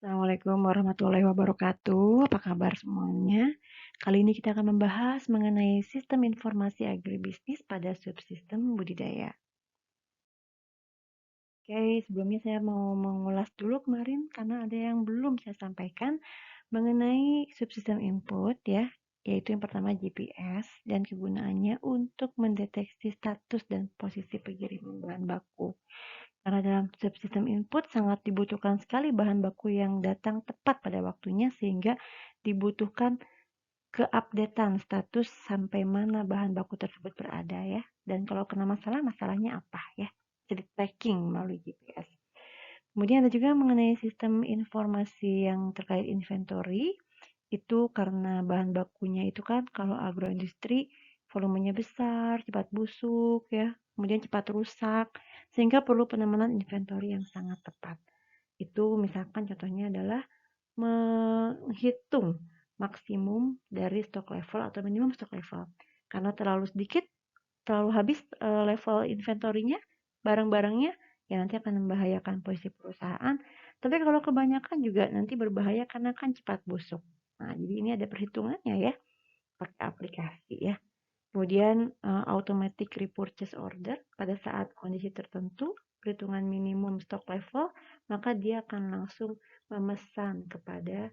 Assalamualaikum warahmatullahi wabarakatuh. Apa kabar semuanya? Kali ini kita akan membahas mengenai sistem informasi agribisnis pada subsistem budidaya. Oke, sebelumnya saya mau mengulas dulu kemarin karena ada yang belum saya sampaikan mengenai subsistem input ya, yaitu yang pertama GPS dan kegunaannya untuk mendeteksi status dan posisi pengiriman bahan baku. Karena dalam subsistem input sangat dibutuhkan sekali bahan baku yang datang tepat pada waktunya sehingga dibutuhkan keupdatean status sampai mana bahan baku tersebut berada ya. Dan kalau kena masalah, masalahnya apa ya? Jadi tracking melalui GPS. Kemudian ada juga mengenai sistem informasi yang terkait inventory. Itu karena bahan bakunya itu kan kalau agroindustri volumenya besar, cepat busuk ya, kemudian cepat rusak, sehingga perlu penamanan inventory yang sangat tepat. Itu misalkan contohnya adalah menghitung maksimum dari stok level atau minimum stok level. Karena terlalu sedikit, terlalu habis level inventorinya, barang-barangnya, ya nanti akan membahayakan posisi perusahaan. Tapi kalau kebanyakan juga nanti berbahaya karena kan cepat busuk. Nah, jadi ini ada perhitungannya ya, pakai aplikasi ya. Kemudian automatic repurchase order pada saat kondisi tertentu, perhitungan minimum stock level, maka dia akan langsung memesan kepada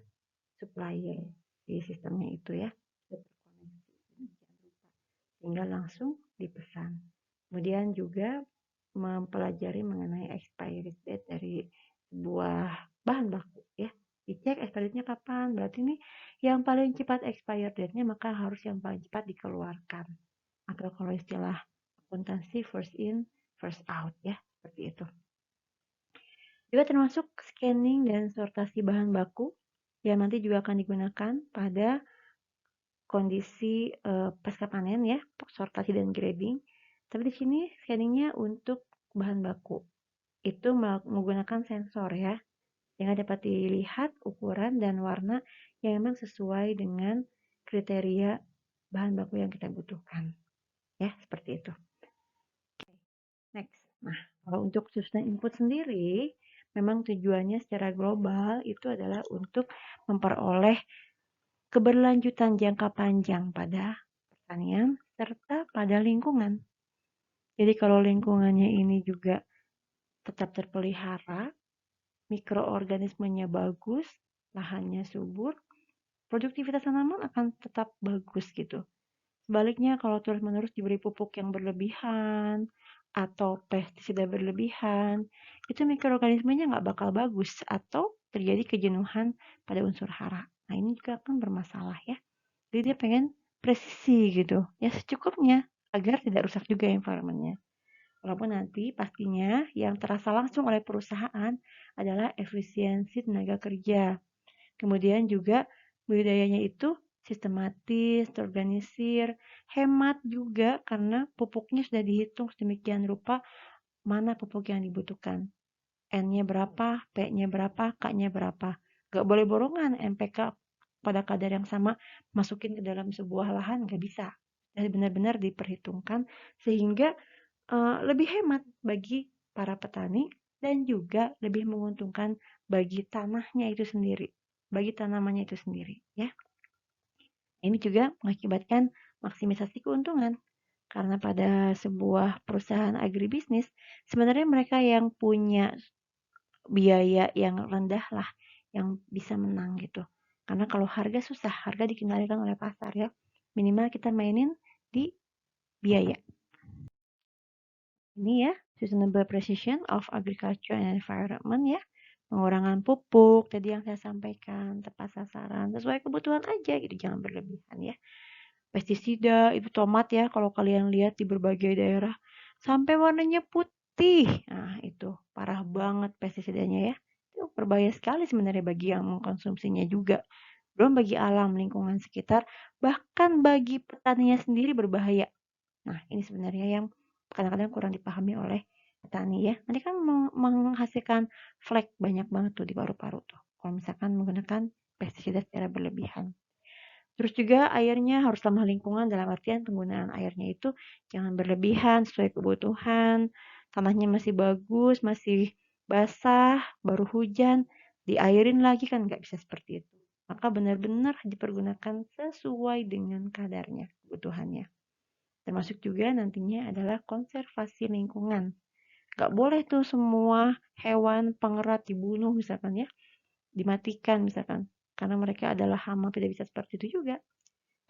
supplier di sistemnya itu ya. Sehingga langsung dipesan. Kemudian juga mempelajari mengenai expiry date dari sebuah bahan baku ya. Dicek expiry date-nya kapan, berarti ini yang paling cepat expiry date-nya maka harus yang paling cepat dikeluarkan. Atau kalau istilah akuntansi first in, first out ya, seperti itu. Juga termasuk scanning dan sortasi bahan baku yang nanti juga akan digunakan pada kondisi pasca panen ya, sortasi dan grading. Tapi di sini scanningnya untuk bahan baku. Itu menggunakan sensor ya, sehingga dapat dilihat ukuran dan warna yang memang sesuai dengan kriteria bahan baku yang kita butuhkan. Ya, seperti itu. Next. Nah, kalau untuk sustain input sendiri, memang tujuannya secara global itu adalah untuk memperoleh keberlanjutan jangka panjang pada pertanian serta pada lingkungan. Jadi kalau lingkungannya ini juga tetap terpelihara, mikroorganismenya bagus, lahannya subur, produktivitas tanaman akan tetap bagus gitu. Sebaliknya kalau terus-menerus diberi pupuk yang berlebihan atau pestisida berlebihan, itu mikroorganismenya nggak bakal bagus atau terjadi kejenuhan pada unsur hara. Nah ini juga kan bermasalah ya. Jadi dia pengen presisi gitu, ya secukupnya agar tidak rusak juga environment-nya. Walaupun nanti pastinya yang terasa langsung oleh perusahaan adalah efisiensi tenaga kerja. Kemudian juga budidayanya itu sistematis, terorganisir, hemat juga karena pupuknya sudah dihitung sedemikian rupa mana pupuk yang dibutuhkan. N-nya berapa, P-nya berapa, K-nya berapa. Gak boleh borongan NPK pada kadar yang sama masukin ke dalam sebuah lahan, gak bisa. Jadi benar-benar diperhitungkan sehingga lebih hemat bagi para petani dan juga lebih menguntungkan bagi tanahnya itu sendiri, bagi tanamannya itu sendiri ya. Ini juga mengakibatkan maksimisasi keuntungan karena pada sebuah perusahaan agribisnis sebenarnya mereka yang punya biaya yang rendah lah yang bisa menang gitu. Karena kalau harga susah, harga dikendalikan oleh pasar ya. Minimal kita mainin di biaya. Ini ya, Sustainable Precision of Agriculture and Environment ya. Pengurangan pupuk, tadi yang saya sampaikan, tepat sasaran, sesuai kebutuhan aja gitu, jangan berlebihan ya. Pestisida, itu tomat ya, kalau kalian lihat di berbagai daerah, sampai warnanya putih. Nah, itu parah banget pestisidanya ya. Itu berbahaya sekali sebenarnya bagi yang mengkonsumsinya juga. Belum bagi alam lingkungan sekitar, bahkan bagi petaninya sendiri berbahaya. Nah, ini sebenarnya yang kadang-kadang kurang dipahami oleh petani ya. Nanti kan menghasilkan flek banyak banget tuh di paru-paru tuh. Kalau misalkan menggunakan pestisida secara berlebihan. Terus juga airnya harus ramah lingkungan dalam artian penggunaan airnya itu jangan berlebihan sesuai kebutuhan. Tanahnya masih bagus, masih basah, baru hujan. diairin lagi kan nggak bisa seperti itu. Maka benar-benar dipergunakan sesuai dengan kadarnya, kebutuhannya. Termasuk juga nantinya adalah konservasi lingkungan. Nggak boleh tuh semua hewan pengerat dibunuh misalkan ya, dimatikan misalkan. Karena mereka adalah hama, tidak bisa seperti itu juga.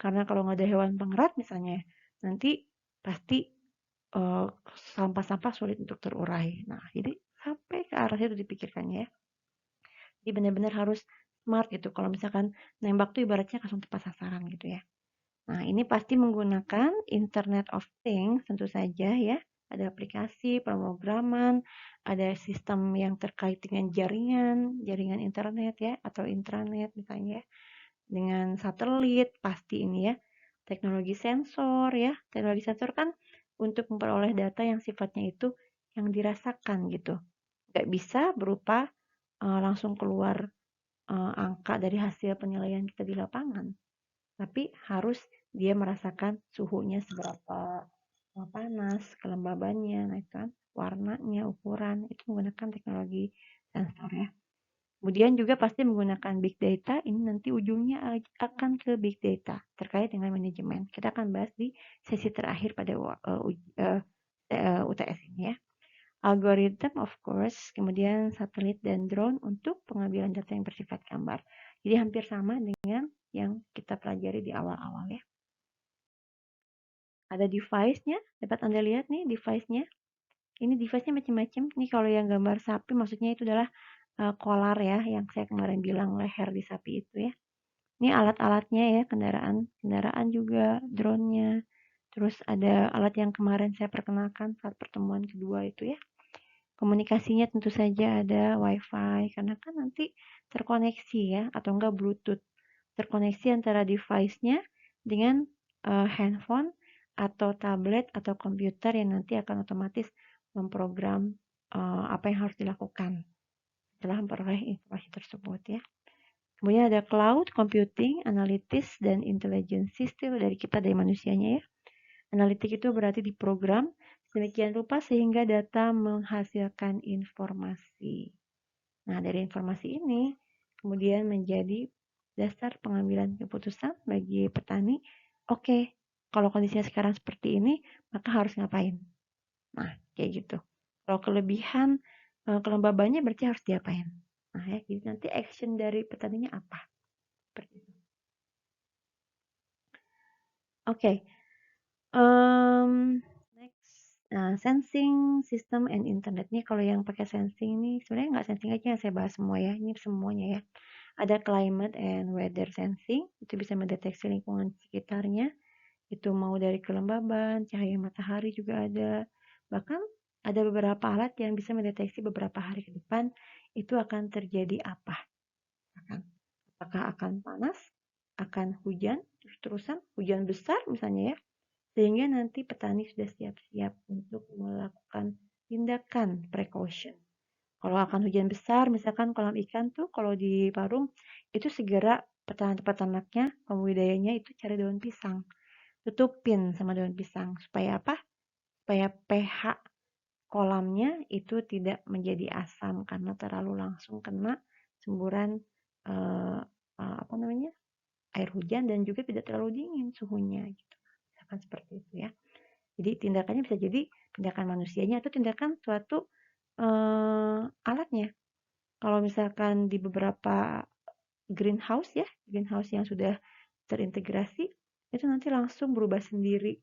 Karena kalau nggak ada hewan pengerat misalnya, nanti pasti sampah-sampah sulit untuk terurai. Nah, jadi sampai ke arah itu dipikirkannya ya. Jadi benar-benar harus smart gitu. Kalau misalkan nembak tuh ibaratnya langsung tepat sasaran gitu ya. Nah, ini pasti menggunakan Internet of Things tentu saja ya. Ada aplikasi, pemrograman, ada sistem yang terkait dengan jaringan internet ya, atau intranet misalnya ya. Dengan satelit pasti ini ya. Teknologi sensor ya. Teknologi sensor kan untuk memperoleh data yang sifatnya itu yang dirasakan gitu. Nggak bisa berupa langsung keluar angka dari hasil penilaian kita di lapangan. Tapi harus dia merasakan suhunya seberapa panas, kelembabannya, nah itu kan, warnanya, ukuran, itu menggunakan teknologi sensor ya. Kemudian juga pasti menggunakan big data, ini nanti ujungnya akan ke big data terkait dengan manajemen. Kita akan bahas di sesi terakhir pada UTS ini ya. Algorithm of course, kemudian satelit dan drone untuk pengambilan data yang bersifat gambar. Jadi hampir sama dengan yang kita pelajari di awal-awal ya. Ada device-nya, dapat Anda lihat nih device-nya. Ini device-nya macam-macam. Ini kalau yang gambar sapi maksudnya itu adalah kolar ya, yang saya kemarin bilang leher di sapi itu ya. Ini alat-alatnya ya, kendaraan juga, drone-nya. Terus ada alat yang kemarin saya perkenalkan saat pertemuan kedua itu ya. Komunikasinya tentu saja ada WiFi, karena kan nanti terkoneksi ya, atau enggak Bluetooth. Terkoneksi antara device-nya dengan handphone atau tablet atau komputer yang nanti akan otomatis memprogram apa yang harus dilakukan setelah memperoleh informasi tersebut ya. Kemudian ada cloud computing, analytics, dan intelligence system dari kita, dari manusianya ya. Analitik itu berarti diprogram sedemikian rupa sehingga data menghasilkan informasi. Nah, dari informasi ini kemudian menjadi dasar pengambilan keputusan bagi petani. Oke, kalau kondisinya sekarang seperti ini, maka harus ngapain? Nah, kayak gitu. Kalau kelebihan kelembabannya berarti harus diapain? Nah, ya, jadi nanti action dari petaninya apa? Seperti itu. Oke. Next, nah, sensing system and internet nih, kalau yang pakai sensing ini sebenarnya nggak sensing aja yang saya bahas semua ya, ini semuanya ya. Ada climate and weather sensing, itu bisa mendeteksi lingkungan sekitarnya, itu mau dari kelembaban, cahaya matahari juga ada. Bahkan ada beberapa alat yang bisa mendeteksi beberapa hari ke depan itu akan terjadi apa. Apakah akan panas, akan hujan, terus-terusan, hujan besar misalnya ya, sehingga nanti petani sudah siap-siap untuk melakukan tindakan precaution. Kalau akan hujan besar, misalkan kolam ikan tuh kalau di Parung, itu segera peternak-peternaknya, pembudidayanya itu cari daun pisang. Tutupin sama daun pisang. Supaya apa? Supaya pH kolamnya itu tidak menjadi asam karena terlalu langsung kena semburan eh, apa namanya, air hujan, dan juga tidak terlalu dingin suhunya gitu. Misalkan seperti itu ya. Jadi tindakannya bisa jadi tindakan manusianya atau tindakan suatu alatnya. Kalau misalkan di beberapa greenhouse ya, greenhouse yang sudah terintegrasi, itu nanti langsung berubah sendiri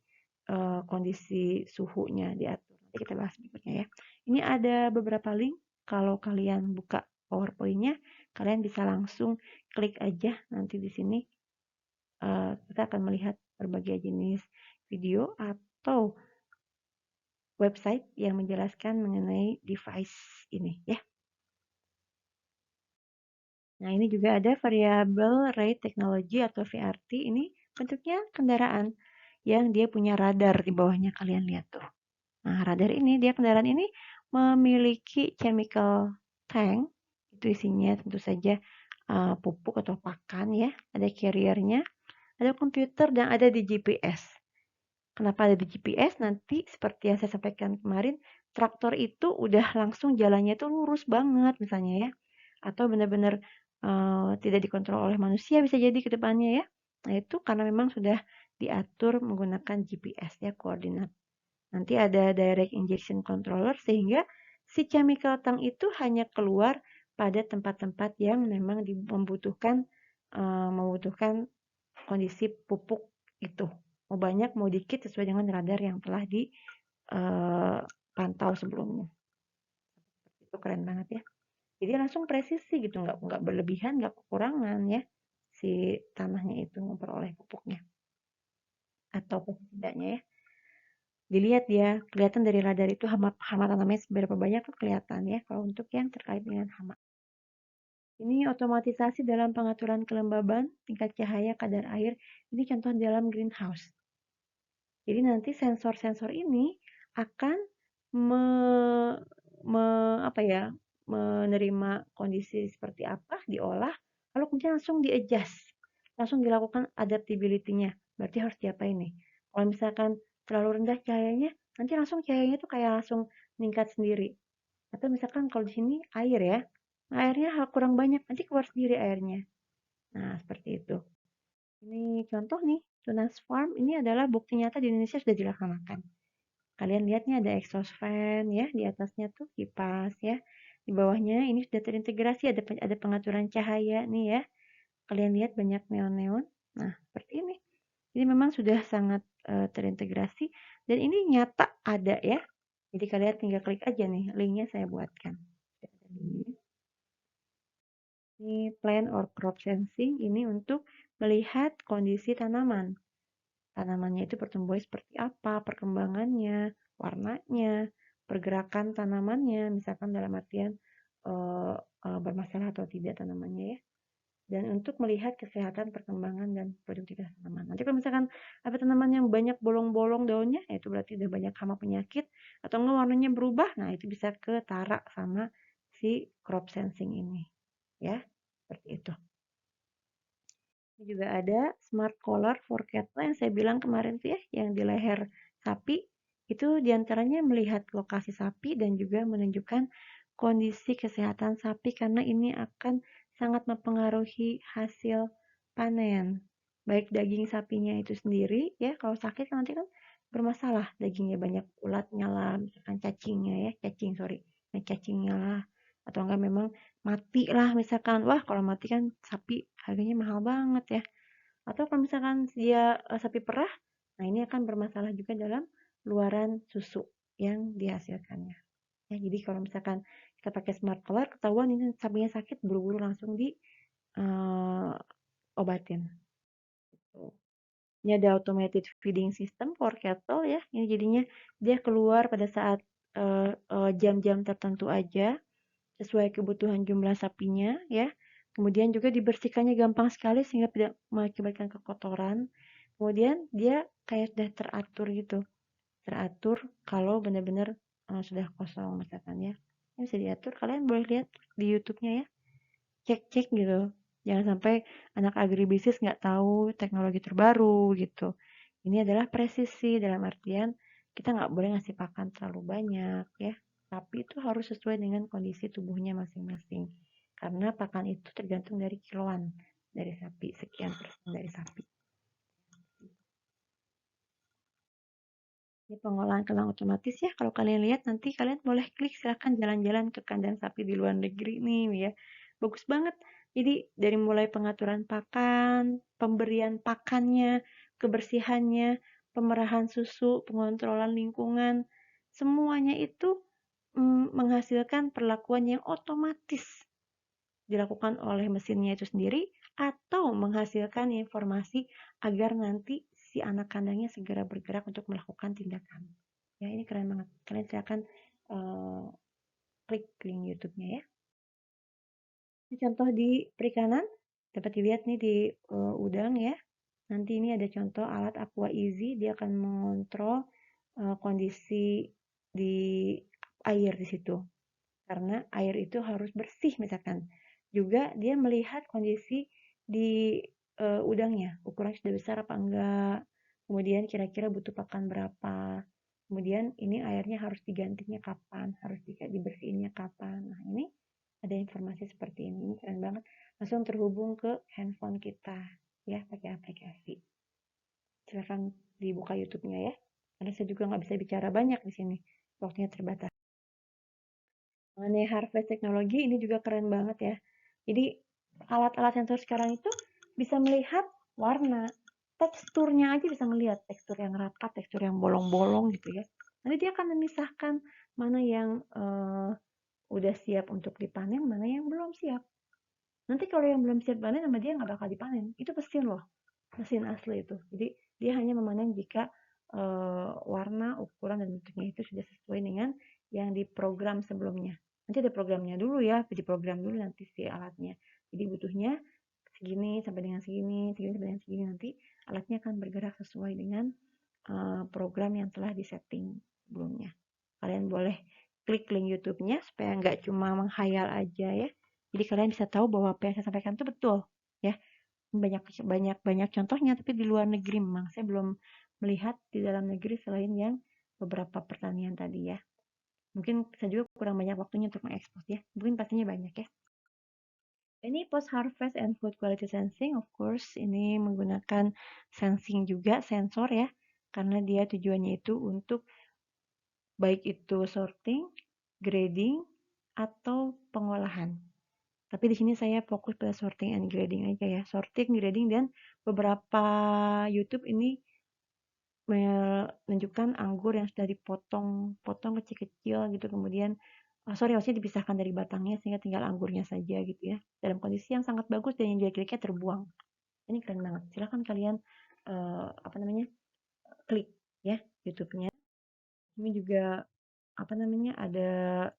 kondisi suhunya diatur. Nanti kita bahas berikutnya ya. Ini ada beberapa link, kalau kalian buka PowerPoint-nya, kalian bisa langsung klik aja nanti di sini. Kita akan melihat berbagai jenis video atau website yang menjelaskan mengenai device ini ya. Nah, ini juga ada variable rate technology atau VRT. Ini bentuknya kendaraan yang dia punya radar di bawahnya, kalian lihat tuh. Nah, radar ini, dia kendaraan ini memiliki chemical tank. Itu isinya tentu saja pupuk atau pakan ya. Ada carriernya, ada komputer, dan ada di GPS. Kenapa ada di GPS? Nanti seperti yang saya sampaikan kemarin, traktor itu udah langsung jalannya tuh lurus banget misalnya ya. atau benar-benar tidak dikontrol oleh manusia bisa jadi ke depannya ya. Nah, itu karena memang sudah diatur menggunakan GPS ya, koordinat. Nanti ada direct injection controller sehingga si chemical tank itu hanya keluar pada tempat-tempat yang memang membutuhkan kondisi pupuk itu. Mau banyak mau dikit sesuai dengan radar yang telah dipantau sebelumnya. Itu keren banget ya. Jadi langsung presisi gitu, nggak berlebihan, nggak kekurangan ya si tanahnya itu memperoleh pupuknya atau tidaknya ya. Dilihat ya, kelihatan dari radar itu hama tanamnya seberapa banyak tuh kelihatan ya kalau untuk yang terkait dengan hama. Ini otomatisasi dalam pengaturan kelembaban, tingkat cahaya, kadar air. Ini contoh dalam greenhouse. Jadi nanti sensor-sensor ini akan me, menerima kondisi seperti apa, diolah, lalu kemudian langsung di-adjust, langsung dilakukan adaptability-nya. Berarti harus diapain nih? Kalau misalkan terlalu rendah cahayanya, nanti langsung cahayanya tuh kayak langsung meningkat sendiri. Atau misalkan kalau di sini air ya, nah airnya kurang banyak, nanti keluar sendiri airnya. Nah, seperti itu. Ini contoh nih, Tunas Farm ini adalah bukti nyata di Indonesia sudah dilaksanakan. Kalian lihat nih ada exhaust fan ya, di atasnya tuh kipas ya. Di bawahnya ini sudah terintegrasi, ada pengaturan cahaya nih ya. Kalian lihat banyak neon-neon. Nah, seperti ini. Jadi memang sudah sangat terintegrasi dan ini nyata ada ya. Jadi kalian tinggal klik aja nih, linknya saya buatkan. Ini plant or crop sensing ini untuk melihat kondisi tanaman. Tanamannya itu pertumbuhan seperti apa, perkembangannya, warnanya, pergerakan tanamannya, misalkan dalam artian bermasalah atau tidak tanamannya ya. Dan untuk melihat kesehatan, perkembangan, dan produktivitas tanaman. Nanti kalau misalkan ada tanaman yang banyak bolong-bolong daunnya, ya itu berarti udah banyak hama penyakit, atau enggak warnanya berubah, nah itu bisa ketara sama si crop sensing ini. Ya, seperti itu. Ini juga ada smart collar for cattle yang saya bilang kemarin tuh ya, yang di leher sapi. Itu diantaranya melihat lokasi sapi dan juga menunjukkan kondisi kesehatan sapi karena ini akan sangat mempengaruhi hasil panen. Baik daging sapinya itu sendiri ya, kalau sakit nanti kan bermasalah, dagingnya banyak ulatnya lah, misalkan cacingnya ya, cacingnya lah, atau enggak memang mati lah misalkan. Wah, kalau mati kan sapi harganya mahal banget ya. Atau kalau misalkan dia sapi perah, nah ini akan bermasalah juga dalam luaran susu yang dihasilkannya. Ya, jadi kalau misalkan kita pakai smart collar, ketahuan ini sapinya sakit, buru-buru langsung di obatin. Ini ada automated feeding system for cattle ya. Ini jadinya dia keluar pada saat jam-jam tertentu aja sesuai kebutuhan jumlah sapinya ya. Kemudian juga dibersihkannya gampang sekali sehingga tidak mengakibatkan kekotoran. Kemudian dia kayak sudah teratur gitu. Teratur kalau benar-benar sudah kosong misalkan ya. Ini bisa diatur. Kalian boleh lihat di YouTube-nya ya. Cek-cek gitu. Jangan sampai anak agribisnis nggak tahu teknologi terbaru gitu. Ini adalah presisi dalam artian kita nggak boleh ngasih pakan terlalu banyak ya. Tapi itu harus sesuai dengan kondisi tubuhnya masing-masing. Karena pakan itu tergantung dari kiloan dari sapi, sekian persen dari sapi. Ini pengolahan kandang otomatis ya. Kalau kalian lihat nanti kalian boleh klik silahkan jalan-jalan ke kandang sapi di luar negeri nih ya. Bagus banget. Jadi dari mulai pengaturan pakan, pemberian pakannya, kebersihannya, pemerahan susu, pengontrolan lingkungan, semuanya itu menghasilkan perlakuan yang otomatis dilakukan oleh mesinnya itu sendiri atau menghasilkan informasi agar nanti si anak kandangnya segera bergerak untuk melakukan tindakan. Ya, ini keren banget. Kalian silakan klik link YouTube-nya ya. Ini contoh di perikanan, dapat dilihat nih di udang ya. Nanti ini ada contoh alat Aqua Easy, dia akan mengontrol kondisi di air di situ. Karena air itu harus bersih misalkan. Juga dia melihat kondisi di udangnya, ukuran sudah besar apa enggak, kemudian kira-kira butuh pakan berapa, kemudian ini airnya harus digantinya kapan, harus dibersihinnya kapan. Nah ini ada informasi seperti ini, keren banget. Langsung terhubung ke handphone kita ya pakai aplikasi. Silahkan dibuka YouTube-nya ya. Karena saya juga nggak bisa bicara banyak di sini, waktunya terbatas. Mengenai harvest teknologi ini juga keren banget ya. Jadi alat-alat sensor sekarang itu bisa melihat warna, teksturnya aja bisa melihat tekstur yang rapat, tekstur yang bolong-bolong gitu ya. Nanti dia akan memisahkan mana yang udah siap untuk dipanen, mana yang belum siap. Nanti kalau yang belum siap panen sama dia nggak bakal dipanen. Itu mesin loh, mesin asli itu. Jadi dia hanya memanen jika warna, ukuran, dan bentuknya itu sudah sesuai dengan yang diprogram sebelumnya. Nanti ada programnya dulu ya, diprogram dulu nanti si alatnya. Jadi butuhnya segini sampai dengan segini, segini sampai dengan segini, nanti alatnya akan bergerak sesuai dengan program yang telah disetting sebelumnya. Kalian boleh klik link YouTube-nya supaya nggak cuma menghayal aja ya. Jadi kalian bisa tahu bahwa apa yang saya sampaikan itu betul ya. Banyak banyak banyak contohnya, tapi di luar negeri memang saya belum melihat di dalam negeri selain yang beberapa pertanian tadi ya. Mungkin saya juga kurang banyak waktunya untuk mengekspos ya. Mungkin pastinya banyak ya. Ini post harvest and food quality sensing, of course ini menggunakan sensing juga, sensor ya, karena dia tujuannya itu untuk baik itu sorting, grading, atau pengolahan. Tapi di sini saya fokus pada sorting and grading aja ya. Sorting, grading, dan beberapa YouTube ini menunjukkan anggur yang sudah dipotong kecil-kecil gitu, kemudian maksudnya dipisahkan dari batangnya sehingga tinggal anggurnya saja gitu ya, dalam kondisi yang sangat bagus dan yang jelek-jeleknya terbuang. Ini keren banget. Silahkan kalian klik ya YouTube-nya. Ini juga ada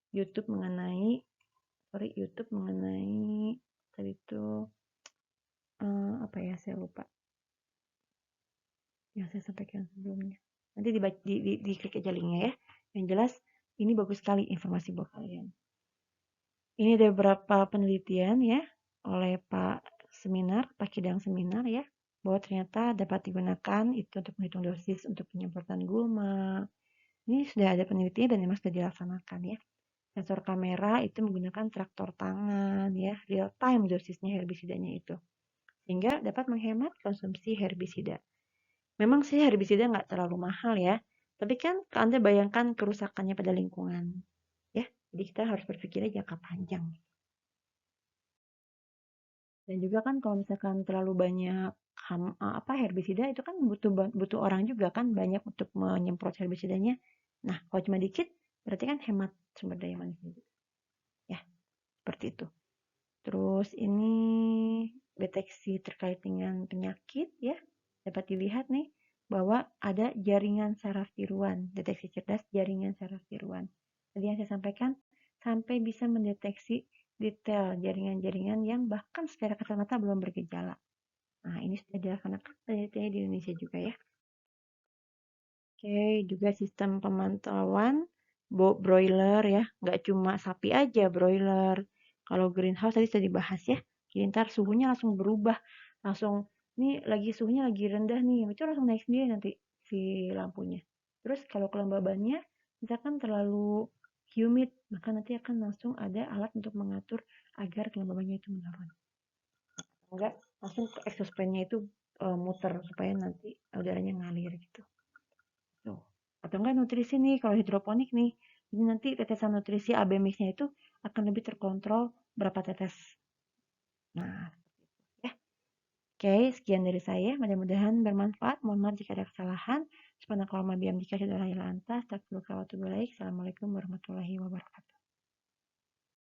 YouTube mengenai tadi itu saya lupa yang saya sampaikan sebelumnya. Nanti diklik aja linknya ya. Yang jelas ini bagus sekali informasi buat kalian. Ini ada beberapa penelitian ya oleh Pak Kidang Seminar ya, bahwa ternyata dapat digunakan itu untuk menghitung dosis untuk penyemprotan gulma. Ini sudah ada penelitian dan memang sudah dilaksanakan ya. Sensor kamera itu menggunakan traktor tangan ya, real time dosisnya herbisidanya itu. Sehingga dapat menghemat konsumsi herbisida. Memang sih herbisida nggak terlalu mahal ya, tapi kan Anda bayangkan kerusakannya pada lingkungan. Ya, jadi kita harus berpikirnya jangka panjang. Dan juga kan kalau misalkan terlalu banyak herbisida itu kan butuh orang juga kan banyak untuk menyemprot herbisidanya. Nah, kalau cuma dikit berarti kan hemat sumber daya manusia. Ya, seperti itu. Terus ini deteksi terkait dengan penyakit ya. Dapat dilihat nih bahwa ada jaringan saraf tiruan, deteksi cerdas jaringan saraf tiruan. Tadi yang saya sampaikan sampai bisa mendeteksi detail jaringan-jaringan yang bahkan secara kasat mata belum bergejala. Nah, ini sudah dilaksanakan penelitiannya di Indonesia juga ya. Oke, juga sistem pemantauan broiler ya, nggak cuma sapi aja broiler. Kalau greenhouse tadi sudah dibahas ya, jadi ntar suhunya langsung berubah, langsung ini lagi suhunya lagi rendah nih, itu langsung naik sendiri nanti si lampunya. Terus kalau kelembabannya misalkan terlalu humid, maka nanti akan langsung ada alat untuk mengatur agar kelembabannya itu menurun. Enggak, langsung ke exhaust fan-nya itu muter supaya nanti udaranya ngalir gitu. Tuh. Atau enggak nutrisi nih, kalau hidroponik nih. Jadi nanti tetesan nutrisi AB mix-nya itu akan lebih terkontrol berapa tetes. Nah, ya. Oke, sekian dari saya. Mudah-mudahan bermanfaat. Mohon maaf jika ada kesalahan. Subhanakallahumma bihamdika asyhadu an la ilaha illa anta astaghfiruka wa atubu ilaik. Assalamualaikum warahmatullahi wabarakatuh.